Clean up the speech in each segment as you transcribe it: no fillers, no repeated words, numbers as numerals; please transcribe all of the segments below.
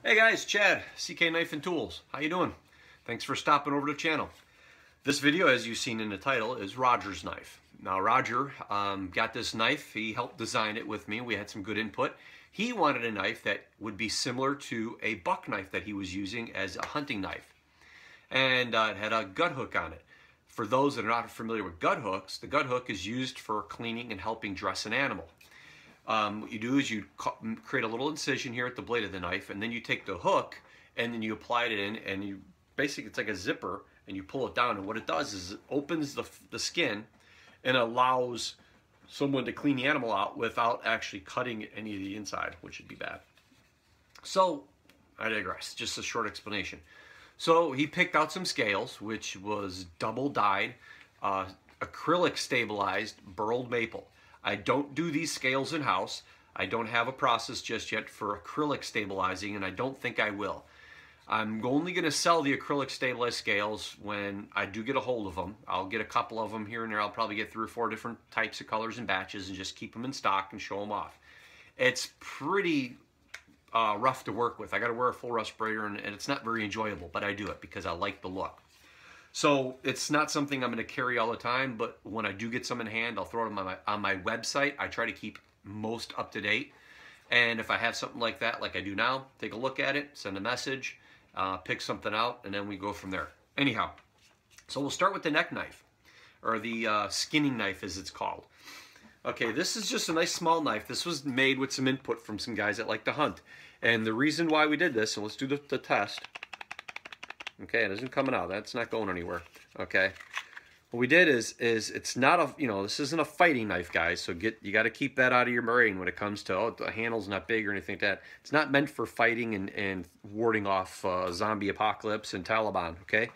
Hey guys, Chad, CK Knife and Tools. How you doing? Thanks for stopping over to the channel. This video, as you've seen in the title, is Roger's knife. Now Roger got this knife. He helped design it with me. We had some good input. He wanted a knife that would be similar to a buck knife that he was using as a hunting knife. And it had a gut hook on it. For those that are not familiar with gut hooks, the gut hook is used for cleaning and helping dress an animal. What you do is you create a little incision here at the blade of the knife, and then you take the hook and then you apply it in, and you basically, it's like a zipper, and you pull it down, and what it does is it opens the skin and allows someone to clean the animal out without actually cutting any of the inside, which would be bad. So I digress, just a short explanation. So he picked out some scales, which was double dyed, acrylic stabilized burled maple. I don't do these scales in-house. I don't have a process just yet for acrylic stabilizing, and I don't think I will. I'm only going to sell the acrylic stabilized scales when I do get a hold of them. I'll get a couple of them here and there. I'll probably get 3 or 4 different types of colors and batches and just keep them in stock and show them off. It's pretty rough to work with. I got to wear a full respirator, and it's not very enjoyable, but I do it because I like the look. So it's not something I'm going to carry all the time, but when I do get some in hand, I'll throw them on my website. I try to keep most up to date. And if I have something like that, like I do now, take a look at it, send a message, pick something out, and then we go from there. Anyhow, so we'll start with the neck knife, or the skinning knife as it's called. Okay, this is just a nice small knife. This was made with some input from some guys that like to hunt. And the reason why we did this, and let's do the test. Okay, it isn't coming out. That's not going anywhere. Okay, what we did is it's not a, this isn't a fighting knife, guys. So you got to keep that out of your brain when it comes to, oh, the handle's not big or anything like that. It's not meant for fighting and warding off zombie apocalypse and Taliban. Okay,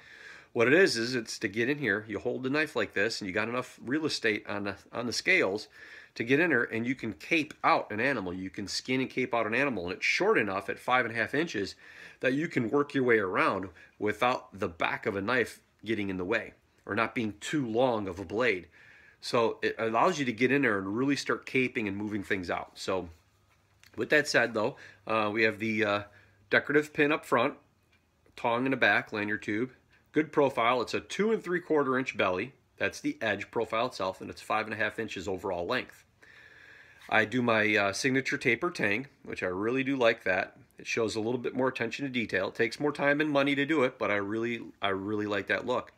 what it is it's to get in here. You hold the knife like this, and you got enough real estate on the scales to get in there, and you can cape out an animal. You can skin and cape out an animal, and it's short enough at 5.5 inches that you can work your way around without the back of a knife getting in the way or not being too long of a blade. So it allows you to get in there and really start caping and moving things out. So with that said, though, we have the decorative pin up front, tong in the back, lanyard tube, good profile. It's a 2 3/4 inch belly. That's the edge profile itself, and it's 5.5 inches overall length. I do my signature taper tang, which I really do like that. It shows a little bit more attention to detail. It takes more time and money to do it, but I really like that look.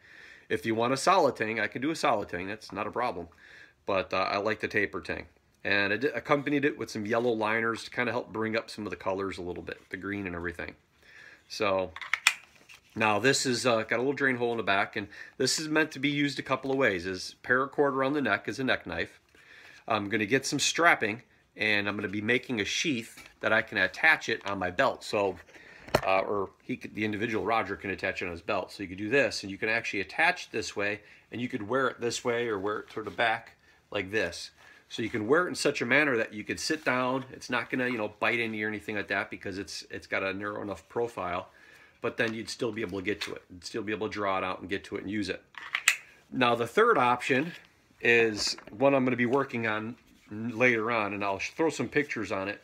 If you want a solid tang, I can do a solid tang. That's not a problem. But I like the taper tang. And I accompanied it with some yellow liners to kind of help bring up some of the colors a little bit, the green and everything. So now this is got a little drain hole in the back, and this is meant to be used a couple of ways. Is paracord around the neck as a neck knife. I'm going to get some strapping, and I'm going to be making a sheath that I can attach it on my belt. So, the individual Roger can attach it on his belt. So you could do this, and you can actually attach it this way, and you could wear it this way or wear it toward the back like this. So you can wear it in such a manner that you could sit down. It's not going to, bite into you or anything like that because it's got a narrow enough profile. But then you'd still be able to get to it. You'd still be able to draw it out and get to it and use it. Now the third option is one I'm going to be working on later on, and I'll throw some pictures on it.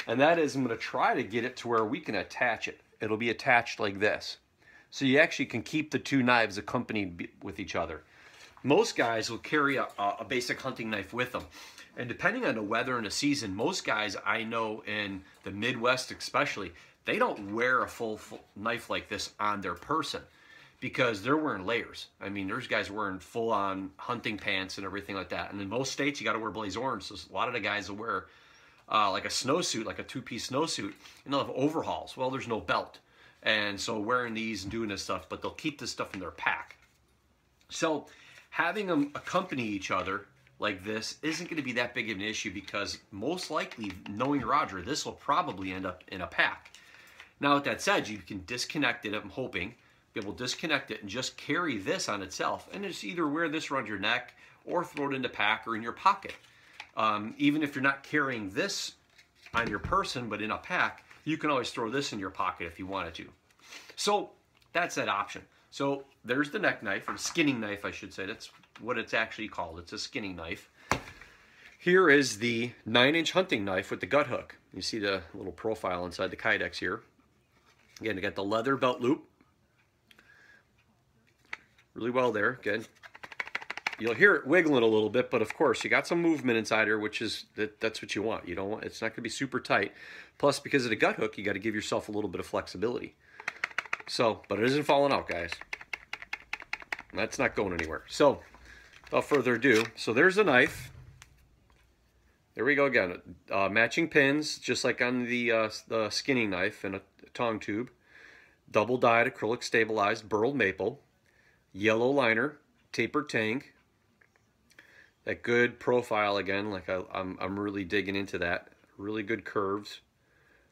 And that is I'm going to try to get it to where we can attach it. It'll be attached like this. So you actually can keep the 2 knives accompanied with each other. Most guys will carry a basic hunting knife with them. And depending on the weather and the season, most guys I know in the Midwest especially, they don't wear a full knife like this on their person because they're wearing layers. I mean, there's guys wearing full-on hunting pants and everything like that. And in most states, you got to wear blaze orange. So a lot of the guys will wear like a snowsuit, like a 2-piece snowsuit, and they'll have overhauls. Well, there's no belt. And so wearing these and doing this stuff, but they'll keep this stuff in their pack. So having them accompany each other like this isn't going to be that big of an issue because most likely, knowing Roger, this will probably end up in a pack. Now, with that said, you can disconnect it, I'm hoping, be able to disconnect it and just carry this on itself. And just either wear this around your neck or throw it in the pack or in your pocket. Even if you're not carrying this on your person, but in a pack, you can always throw this in your pocket if you wanted to. So that's that option. So there's the neck knife, or skinning knife, I should say. That's what it's actually called. It's a skinning knife. Here is the 9-inch hunting knife with the gut hook. You see the little profile inside the Kydex here. Again, you got the leather belt loop. Really well there. Again, you'll hear it wiggling a little bit, but of course you got some movement inside here, which is that's what you want. You don't want, it's not going to be super tight. Plus, because of the gut hook, you got to give yourself a little bit of flexibility. So, but it isn't falling out, guys. That's not going anywhere. So, without further ado, so there's the knife. There we go again. Matching pins, just like on the skinning knife and a tong tube. Double dyed acrylic stabilized burled maple. Yellow liner, tapered tang. That good profile again, like I'm really digging into that. Really good curves.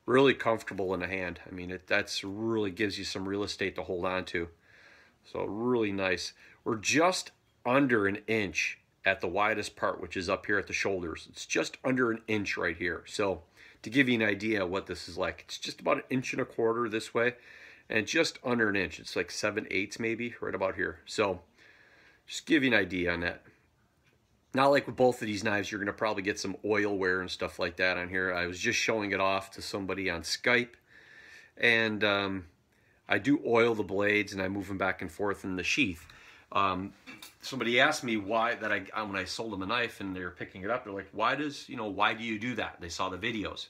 Really comfortable in the hand. I mean, that's really gives you some real estate to hold on to. So really nice. We're just under an inch at the widest part, which is up here at the shoulders. It's just under an inch right here. So to give you an idea of what this is like, it's just about 1.25 inches this way, and just under an inch. It's like 7/8 maybe, right about here. So just give you an idea on that. Not like with both of these knives, you're going to probably get some oil wear and stuff like that on here. I was just showing it off to somebody on Skype, and I do oil the blades and I move them back and forth in the sheath. Somebody asked me why when I sold them a knife and they were picking it up, they're like, why do you do that? They saw the videos.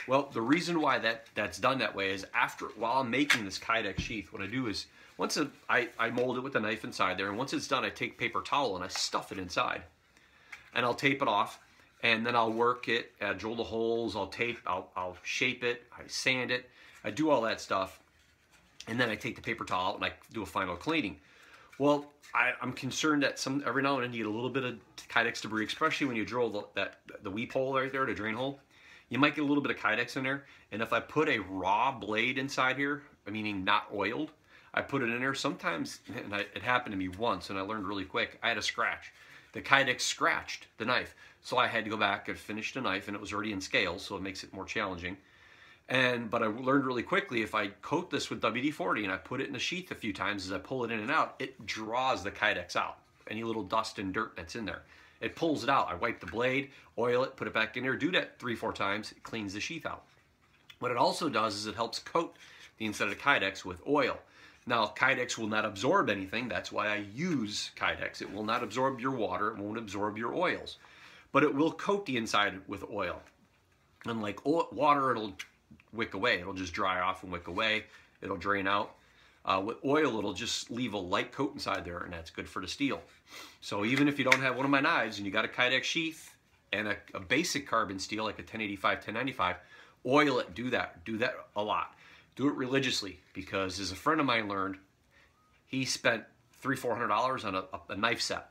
Well, the reason why that's done that way is while I'm making this Kydex sheath, what I do is I mold it with the knife inside there, and once it's done, I take paper towel and I stuff it inside, and I'll tape it off, and then I'll work it, drill the holes, I'll shape it, I sand it, I do all that stuff, and then I take the paper towel out and I do a final cleaning. Well, I'm concerned that every now and then you get a little bit of Kydex debris, especially when you drill the weep hole right there, the drain hole. You might get a little bit of Kydex in there, and if I put a raw blade inside here, meaning not oiled, I put it in there sometimes, and it happened to me once, and I learned really quick. I had a scratch. The Kydex scratched the knife, so I had to go back and finish the knife, and it was already in scales, so it makes it more challenging. But I learned really quickly, if I coat this with WD-40 and I put it in the sheath a few times as I pull it in and out, it draws the Kydex out. Any little dust and dirt that's in there, it pulls it out. I wipe the blade, oil it, put it back in there, do that 3-4 times, it cleans the sheath out. What it also does is it helps coat the inside of the Kydex with oil. Now, Kydex will not absorb anything. That's why I use Kydex. It will not absorb your water. It won't absorb your oils. But it will coat the inside with oil. Unlike water, it'll wick away. It'll just dry off and wick away. It'll drain out. With oil, it'll just leave a light coat inside there, and that's good for the steel. So even if you don't have one of my knives and you got a Kydex sheath and a basic carbon steel like a 1085, 1095, oil it. Do that a lot. Do it religiously, because as a friend of mine learned, he spent $300-400 on a knife set.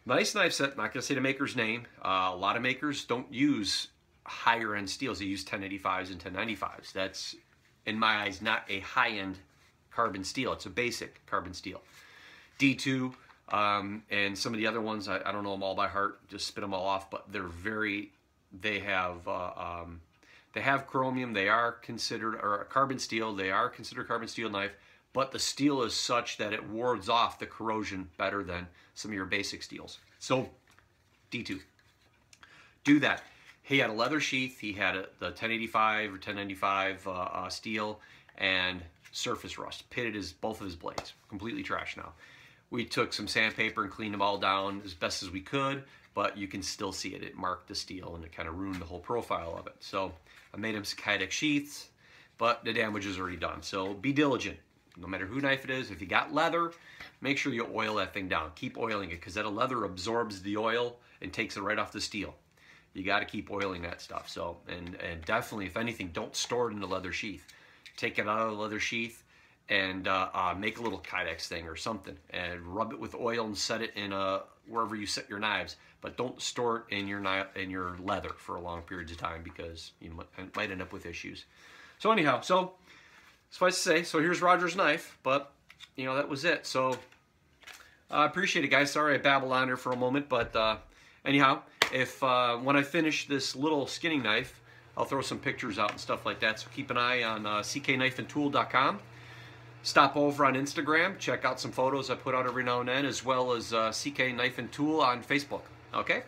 Nice knife set. I'm not going to say the maker's name. A lot of makers don't use higher end steels. They use 1085s and 1095s. That's, in my eyes, not a high-end carbon steel. It's a basic carbon steel. D2 and some of the other ones, I don't know them all by heart. Just spit them all off, but they have chromium. They are considered, or carbon steel. They are considered carbon steel knife, but the steel is such that it wards off the corrosion better than some of your basic steels. So D2, do that. He had a leather sheath. He had the 1085 or 1095 steel, and surface rust pitted both of his blades. Completely trashed now. We took some sandpaper and cleaned them all down as best as we could, but you can still see it. It marked the steel, and it kind of ruined the whole profile of it. So I made him some Kydex sheaths, but the damage is already done. So be diligent. No matter who knife it is, if you got leather, make sure you oil that thing down. Keep oiling it, because that leather absorbs the oil and takes it right off the steel. You got to keep oiling that stuff. So, and definitely, if anything, don't store it in the leather sheath. Take it out of the leather sheath and make a little Kydex thing or something, and rub it with oil and set it in wherever you set your knives. But don't store it in your leather for a long periods of time, because you might end up with issues. So anyhow, suffice to say, so here's Roger's knife, but that was it. So I appreciate it, guys. Sorry I babbled on here for a moment, but anyhow, if when I finish this little skinning knife, I'll throw some pictures out and stuff like that. So keep an eye on ckknifeandtool.com. Stop over on Instagram, check out some photos I put out every now and then, as well as CK Knife and Tool on Facebook. Okay?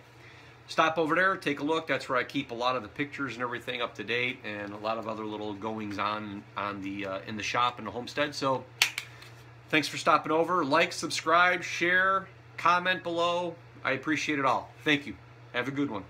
stop over there, take a look. That's where I keep a lot of the pictures and everything up to date, and a lot of other little goings on the in the shop and the homestead. So thanks for stopping over. Like, subscribe, share, comment below. I appreciate it all. Thank you. Have a good one.